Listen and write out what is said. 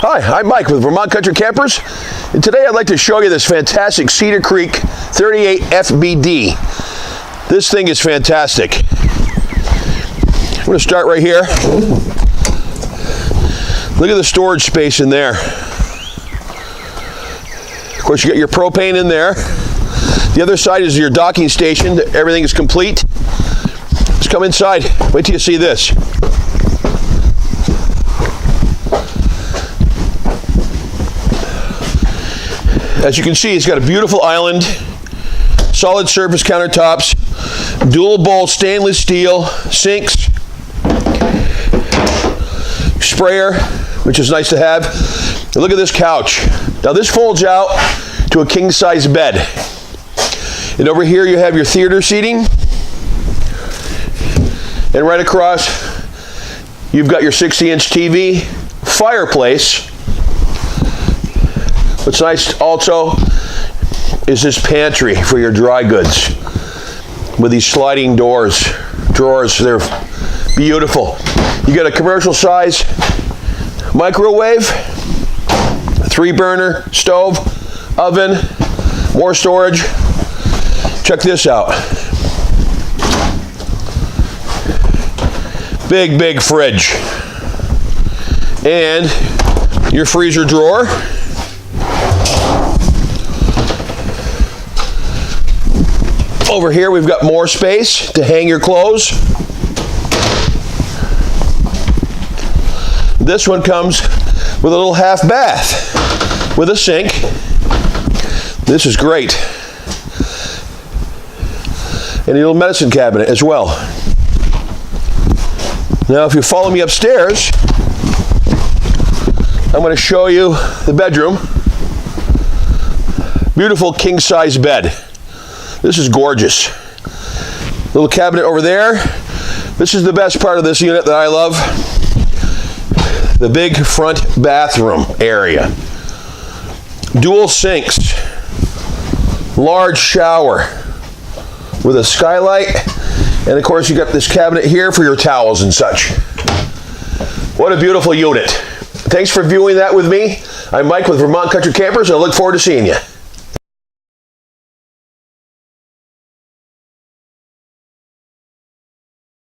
Hi, I'm Mike with Vermont Country Campers, and today I'd like to show you this fantastic Cedar Creek 38 FBD. This thing is fantastic. I'm going to start right here. Look at the storage space in there. Of course, you got your propane in there. The other side is your docking station. Everything is complete. Let's come inside. Wait till you see this. As you can see, it's got a beautiful island, solid surface countertops, dual bowl stainless steel, sinks, sprayer, which is nice to have. And look at this couch. Now this folds out to a king-size bed. And over here you have your theater seating. And right across, you've got your 60-inch TV, fireplace. What's nice also is this pantry for your dry goods with these sliding drawers. They're beautiful. You got a commercial size microwave, 3-burner stove, oven, more storage. Check this out. Big fridge. And your freezer drawer. Over here we've got more space to hang your clothes. This one comes with a little half bath with a sink. This is great. And a little medicine cabinet as well. Now if you follow me upstairs, I'm going to show you the bedroom. Beautiful king-size bed. This is gorgeous. Little cabinet over there. This is the best part of this unit that I love. The big front bathroom area. Dual sinks. Large shower with a skylight. And of course you got this cabinet here for your towels and such. What a beautiful unit. Thanks for viewing that with me. I'm Mike with Vermont Country Campers, and I look forward to seeing you.